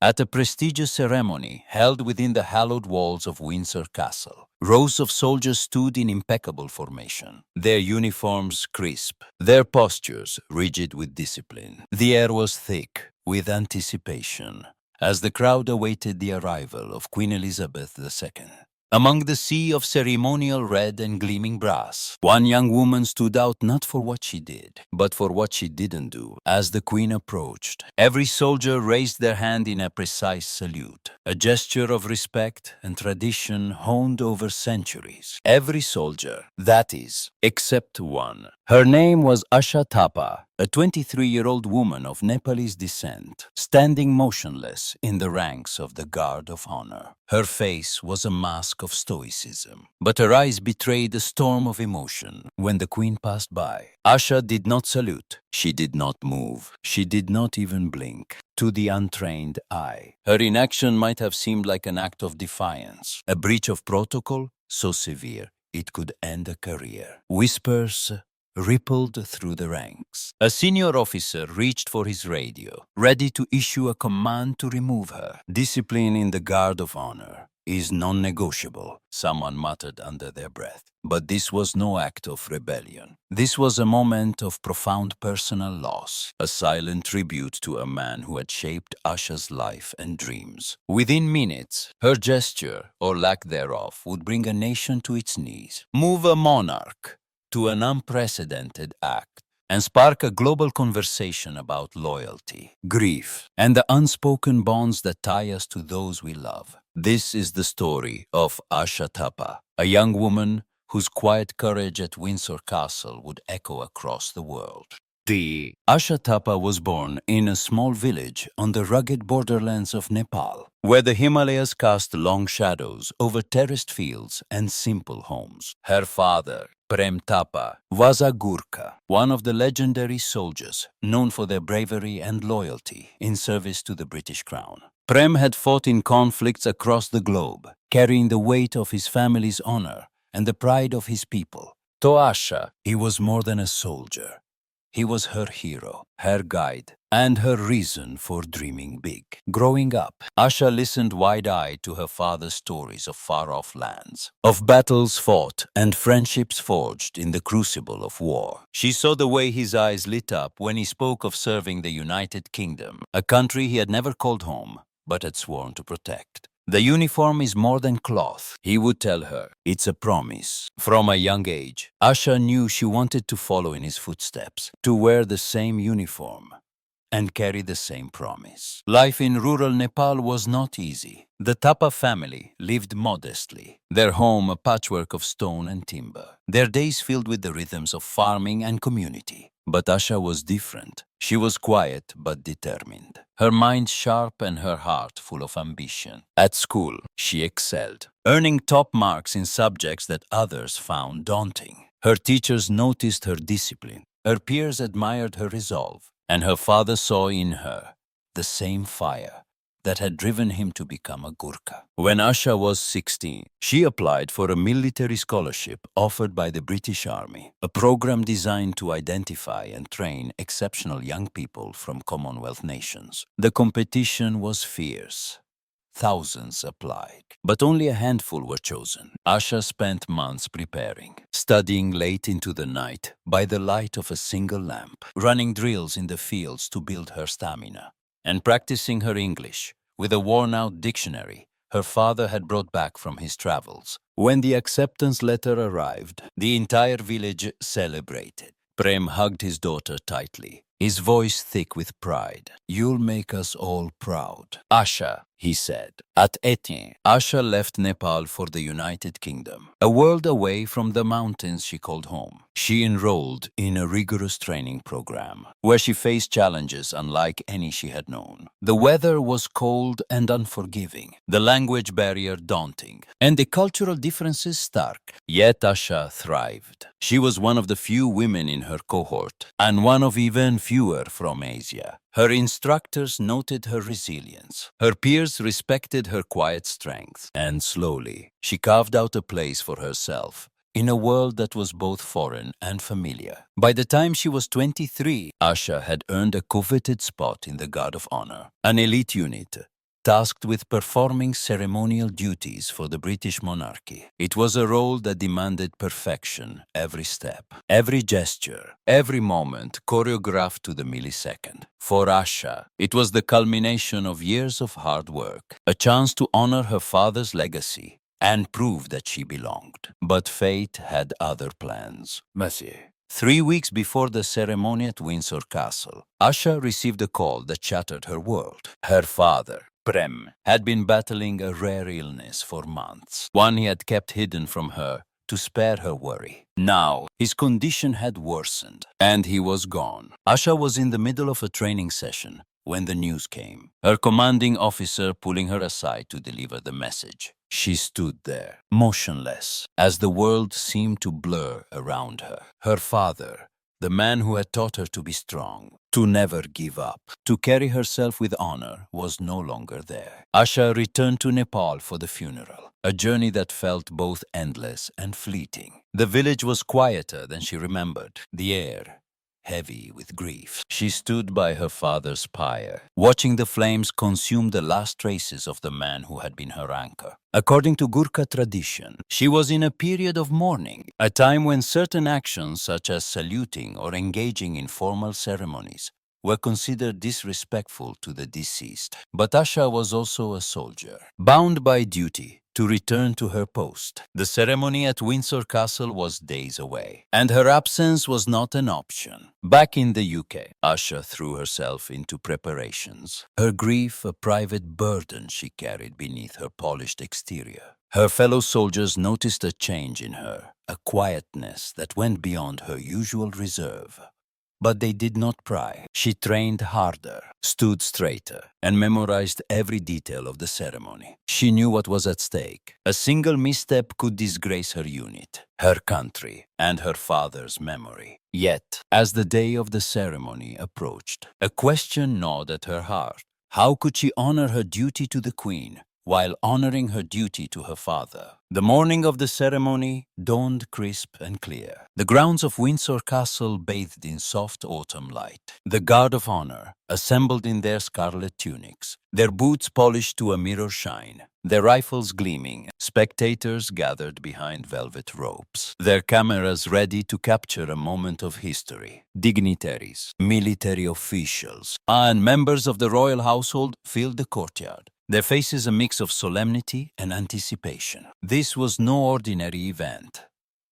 at a prestigious ceremony held within the hallowed walls of Windsor Castle. Rows of soldiers stood in impeccable formation, their uniforms crisp, their postures rigid with discipline. The air was thick with anticipation as the crowd awaited the arrival of Queen Elizabeth II. Among the sea of ceremonial red and gleaming brass, one young woman stood out not for what she did, but for what she didn't do. As the queen approached, every soldier raised their hand in a precise salute, a gesture of respect and tradition honed over centuries. Every soldier, that is, except one. Her name was Asha, a 23-year-old woman of Nepalese descent, standing motionless in the ranks of the Guard of Honor. Her face was a mask of stoicism, but her eyes betrayed a storm of emotion when the queen passed by. Asha did not salute. She did not move. She did not even blink. To the untrained eye, her inaction might have seemed like an act of defiance, a breach of protocol so severe it could end a career. Whispers rippled through the ranks. A senior officer reached for his radio, ready to issue a command to remove her. Discipline in the Guard of Honor is non-negotiable, someone muttered under their breath. But this was no act of rebellion. This was a moment of profound personal loss, a silent tribute to a man who had shaped Asha's life and dreams. Within minutes, her gesture, or lack thereof, would bring a nation to its knees, move a monarch to an unprecedented act, and spark a global conversation about loyalty, grief, and the unspoken bonds that tie us to those we love. This is the story of Asha, a young woman whose quiet courage at Windsor Castle would echo across the world. Asha was born in a small village on the rugged borderlands of Nepal, where the Himalayas cast long shadows over terraced fields and simple homes. Her father, Prem was a Gurkha, one of the legendary soldiers known for their bravery and loyalty in service to the British Crown. Prem had fought in conflicts across the globe, carrying the weight of his family's honor and the pride of his people. To Asha, he was more than a soldier. He was her hero, her guide, and her reason for dreaming big. Growing up, Asha listened wide-eyed to her father's stories of far-off lands, of battles fought and friendships forged in the crucible of war. She saw the way his eyes lit up when he spoke of serving the United Kingdom, a country he had never called home, but had sworn to protect. The uniform is more than cloth, he would tell her. It's a promise. From a young age, Asha knew she wanted to follow in his footsteps, to wear the same uniform and carry the same promise. Life in rural Nepal was not easy. The Tapa family lived modestly, their home a patchwork of stone and timber, their days filled with the rhythms of farming and community. But Asha was different. She was quiet but determined, her mind sharp and her heart full of ambition. At school, she excelled, earning top marks in subjects that others found daunting. Her teachers noticed her discipline, her peers admired her resolve, and her father saw in her the same fire that had driven him to become a Gurkha. When Asha was 16, she applied for a military scholarship offered by the British Army, a program designed to identify and train exceptional young people from Commonwealth nations. The competition was fierce. Thousands applied, but only a handful were chosen. Asha spent months preparing, studying late into the night by the light of a single lamp, running drills in the fields to build her stamina, and practicing her English with a worn-out dictionary her father had brought back from his travels. When the acceptance letter arrived, the entire village celebrated. Prem hugged his daughter tightly, his voice thick with pride. "You'll make us all proud, Asha," he said. At 18, Asha left Nepal for the United Kingdom, a world away from the mountains she called home. She enrolled in a rigorous training program, where she faced challenges unlike any she had known. The weather was cold and unforgiving, the language barrier daunting, and the cultural differences stark. Yet Asha thrived. She was one of the few women in her cohort, and one of even fewer from Asia. Her instructors noted her resilience. Her peers respected her quiet strength. And slowly, she carved out a place for herself in a world that was both foreign and familiar. By the time she was 23, Asha had earned a coveted spot in the Guard of Honor, an elite unit tasked with performing ceremonial duties for the British monarchy. It was a role that demanded perfection, every step, every gesture, every moment choreographed to the millisecond. For Asha, it was the culmination of years of hard work, a chance to honor her father's legacy and prove that she belonged. But fate had other plans. Monsieur. 3 weeks before the ceremony at Windsor Castle, Asha received a call that shattered her world. Her father, Prem, had been battling a rare illness for months, one he had kept hidden from her to spare her worry. Now, his condition had worsened, and he was gone. Asha was in the middle of a training session when the news came, her commanding officer pulling her aside to deliver the message. She stood there, motionless, as the world seemed to blur around her. Her father, the man who had taught her to be strong, to never give up, to carry herself with honor, was no longer there. Asha returned to Nepal for the funeral, a journey that felt both endless and fleeting. The village was quieter than she remembered, the air heavy with grief. She stood by her father's pyre, watching the flames consume the last traces of the man who had been her anchor. According to Gurkha tradition, she was in a period of mourning, a time when certain actions such as saluting or engaging in formal ceremonies were considered disrespectful to the deceased. But Asha was also a soldier, bound by duty to return to her post. The ceremony at Windsor Castle was days away, and her absence was not an option. Back in the UK, Asha threw herself into preparations, her grief a private burden she carried beneath her polished exterior. Her fellow soldiers noticed a change in her, a quietness that went beyond her usual reserve. But they did not pry. She trained harder, stood straighter, and memorized every detail of the ceremony. She knew what was at stake. A single misstep could disgrace her unit, her country, and her father's memory. Yet, as the day of the ceremony approached, a question gnawed at her heart. How could she honor her duty to the Queen while honoring her duty to her father? The morning of the ceremony dawned crisp and clear. The grounds of Windsor Castle bathed in soft autumn light. The guard of honor, assembled in their scarlet tunics, their boots polished to a mirror shine, their rifles gleaming, spectators gathered behind velvet ropes, their cameras ready to capture a moment of history. Dignitaries, military officials, and members of the royal household filled the courtyard, their faces a mix of solemnity and anticipation. This was no ordinary event.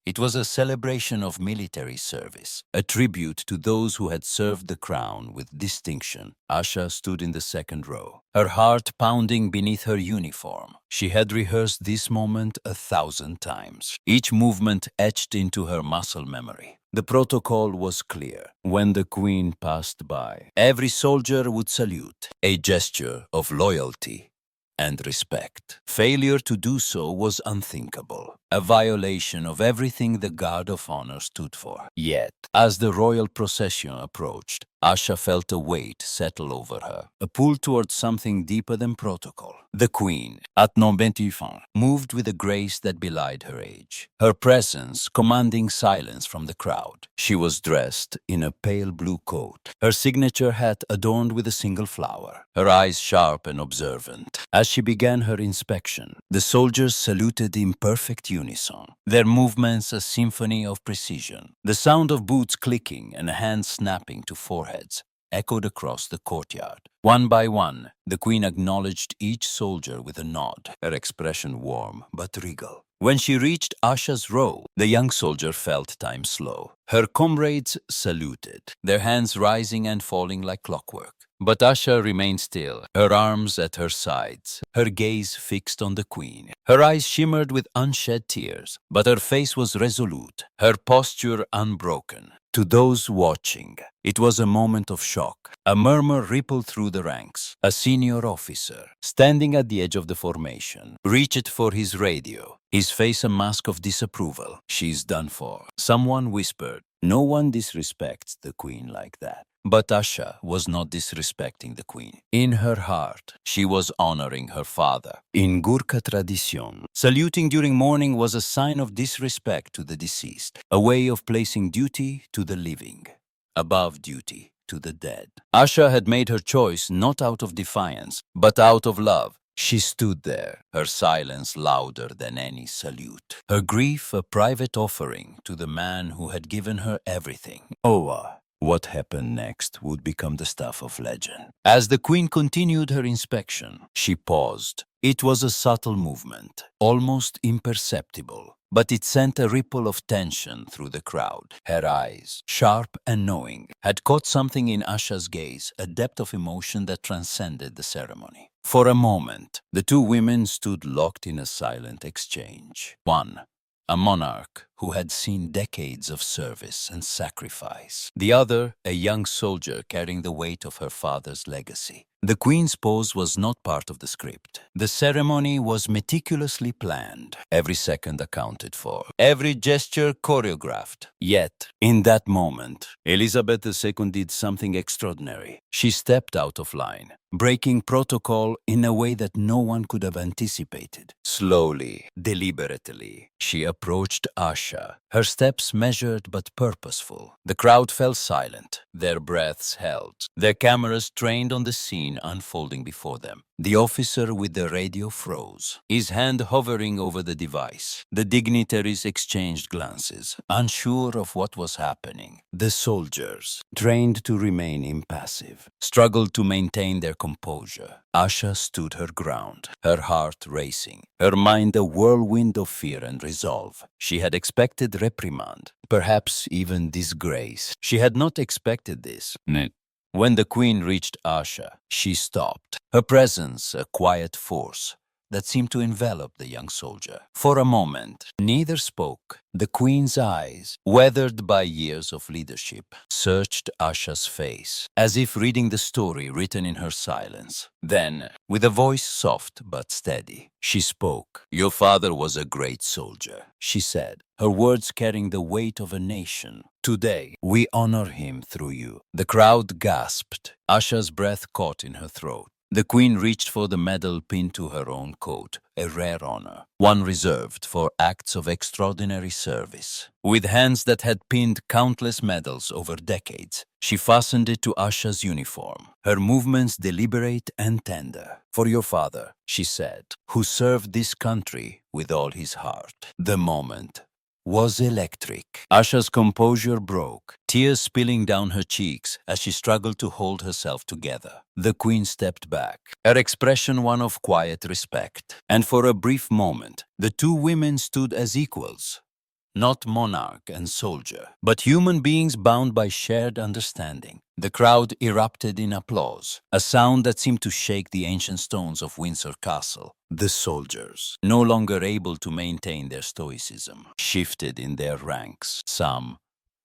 It was a celebration of military service, a tribute to those who had served the crown with distinction. Asha stood in the second row, her heart pounding beneath her uniform. She had rehearsed this moment 1,000 times, each movement etched into her muscle memory. The protocol was clear. When the Queen passed by, every soldier would salute, a gesture of loyalty and respect. Failure to do so was unthinkable, a violation of everything the Guard of Honor stood for. Yet, as the royal procession approached, Asha felt a weight settle over her, a pull towards something deeper than protocol. The Queen, at non-bentifant, moved with a grace that belied her age, her presence commanding silence from the crowd. She was dressed in a pale blue coat, her signature hat adorned with a single flower, her eyes sharp and observant. As she began her inspection, the soldiers saluted in perfect unison, their movements a symphony of precision. The sound of boots clicking and hands snapping to foreheads echoed across the courtyard. One by one, the Queen acknowledged each soldier with a nod, her expression warm but regal. When she reached Asha's row, the young soldier felt time slow. Her comrades saluted, their hands rising and falling like clockwork. But Asha remained still, her arms at her sides, her gaze fixed on the Queen. Her eyes shimmered with unshed tears, but her face was resolute, her posture unbroken. To those watching, it was a moment of shock. A murmur rippled through the ranks. A senior officer, standing at the edge of the formation, reached for his radio, his face a mask of disapproval. "She's done for." Someone whispered, "No one disrespects the Queen like that." But Asha was not disrespecting the Queen. In her heart, she was honoring her father. In Gurkha tradition, saluting during mourning was a sign of disrespect to the deceased, a way of placing duty to the living above duty to the dead. Asha had made her choice not out of defiance, but out of love. She stood there, her silence louder than any salute, her grief a private offering to the man who had given her everything. What happened next would become the stuff of legend. As the queen continued her inspection, she paused. It was a subtle movement, almost imperceptible, but it sent a ripple of tension through the crowd. Her eyes, sharp and knowing, had caught something in Asha's gaze, a depth of emotion that transcended the ceremony. For a moment, the two women stood locked in a silent exchange. One, a monarch who had seen decades of service and sacrifice. The other, a young soldier carrying the weight of her father's legacy. The queen's pose was not part of the script. The ceremony was meticulously planned, every second accounted for, every gesture choreographed. Yet, in that moment, Elizabeth II did something extraordinary. She stepped out of line, breaking protocol in a way that no one could have anticipated. Slowly, deliberately, she approached Asha, her steps measured but purposeful. The crowd fell silent, their breaths held, their cameras trained on the scene unfolding before them. The officer with the radio froze, his hand hovering over the device. The dignitaries exchanged glances, unsure of what was happening. The soldiers, trained to remain impassive, struggled to maintain their composure. Asha stood her ground, her heart racing, her mind a whirlwind of fear and resolve. She had expected reprimand, perhaps even disgrace. She had not expected this. When the queen reached Asha, she stopped, her presence a quiet force that seemed to envelop the young soldier. For a moment, neither spoke. The queen's eyes, weathered by years of leadership, searched Asha's face, as if reading the story written in her silence. Then, with a voice soft but steady, she spoke. "Your father was a great soldier," she said, her words carrying the weight of a nation. "Today, we honor him through you." The crowd gasped. Asha's breath caught in her throat. The queen reached for the medal pinned to her own coat, a rare honor, one reserved for acts of extraordinary service. With hands that had pinned countless medals over decades, she fastened it to Asha's uniform, her movements deliberate and tender. "For your father," she said, "who served this country with all his heart." The moment was electric. Asha's composure broke, tears spilling down her cheeks as she struggled to hold herself together. The queen stepped back, her expression one of quiet respect. And for a brief moment, the two women stood as equals. Not monarch and soldier, but human beings bound by shared understanding. The crowd erupted in applause, a sound that seemed to shake the ancient stones of Windsor Castle. The soldiers, no longer able to maintain their stoicism, shifted in their ranks, some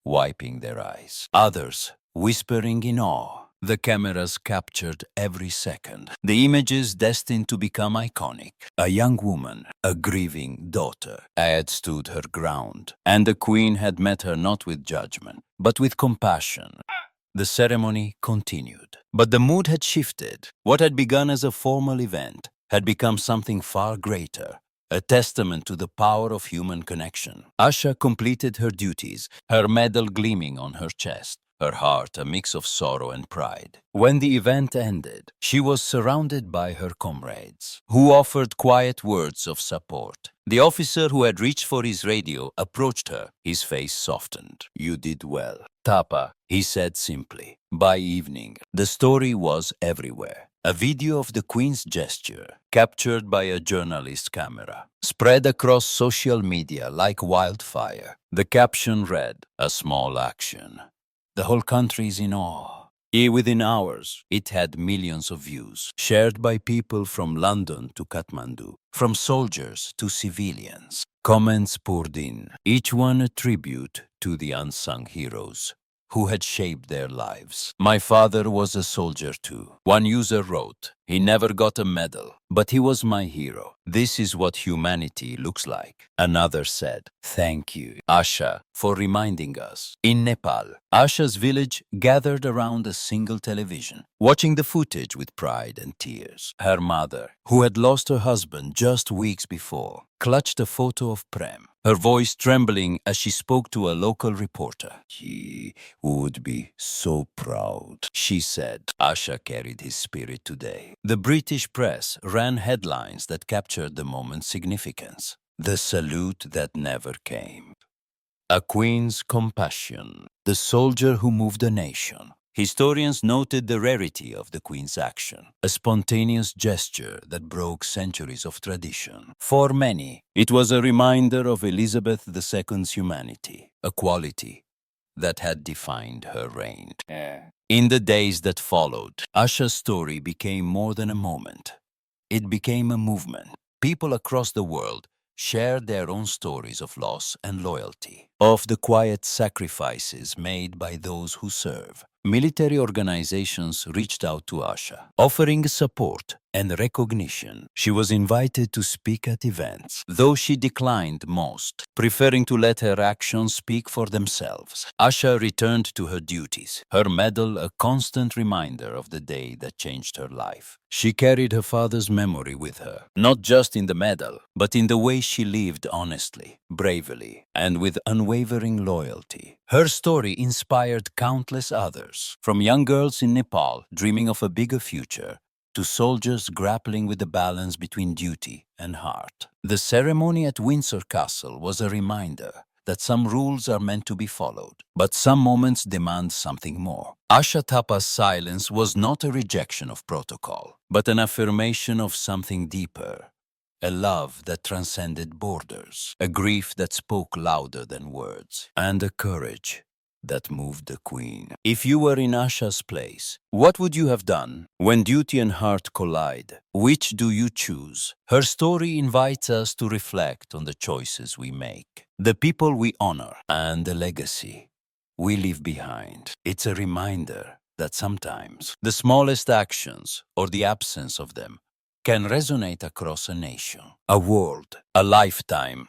wiping their eyes, others whispering in awe. The cameras captured every second, the images destined to become iconic. A young woman, a grieving daughter, had stood her ground, and the queen had met her not with judgment, but with compassion. The ceremony continued, but the mood had shifted. What had begun as a formal event had become something far greater, a testament to the power of human connection. Asha completed her duties, her medal gleaming on her chest, her heart a mix of sorrow and pride. When the event ended, she was surrounded by her comrades, who offered quiet words of support. The officer who had reached for his radio approached her, his face softened. "You did well, Tapa," he said simply. By evening, the story was everywhere. A video of the queen's gesture, captured by a journalist's camera, spread across social media like wildfire. The caption read, "A small action. The whole country is in awe." Within hours, it had millions of views, shared by people from London to Kathmandu, from soldiers to civilians. Comments poured in, each one a tribute to the unsung heroes who had shaped their lives. "My father was a soldier too," one user wrote. "He never got a medal, but he was my hero. This is what humanity looks like." Another said, "Thank you, Asha, for reminding us." In Nepal, Asha's village gathered around a single television, watching the footage with pride and tears. Her mother, who had lost her husband just weeks before, clutched a photo of Prem, her voice trembling as she spoke to a local reporter. "He would be so proud," she said. Asha carried his spirit today. The British press ran headlines that captured the moment's significance. The salute that never came. A queen's compassion. The soldier who moved a nation. Historians noted the rarity of the queen's action, a spontaneous gesture that broke centuries of tradition. For many, it was a reminder of Elizabeth II's humanity, a quality that had defined her reign. In the days that followed, Asha's story became more than a moment. It became a movement. People across the world shared their own stories of loss and loyalty, of the quiet sacrifices made by those who serve. Military organizations reached out to Asha, offering support and recognition. She was invited to speak at events, though she declined most, preferring to let her actions speak for themselves. Asha returned to her duties, her medal a constant reminder of the day that changed her life. She carried her father's memory with her, not just in the medal, but in the way she lived honestly, bravely, and with unwavering loyalty. Her story inspired countless others, from young girls in Nepal dreaming of a bigger future to soldiers grappling with the balance between duty and heart. The ceremony at Windsor Castle was a reminder that some rules are meant to be followed, but some moments demand something more. Asha Tapa's silence was not a rejection of protocol, but an affirmation of something deeper. A love that transcended borders, a grief that spoke louder than words, and a courage that moved the queen. If you were in Asha's place, what would you have done? When duty and heart collide, which do you choose? Her story invites us to reflect on the choices we make, the people we honor, and the legacy we leave behind. It's a reminder that sometimes the smallest actions, or the absence of them, can resonate across a nation, a world, a lifetime.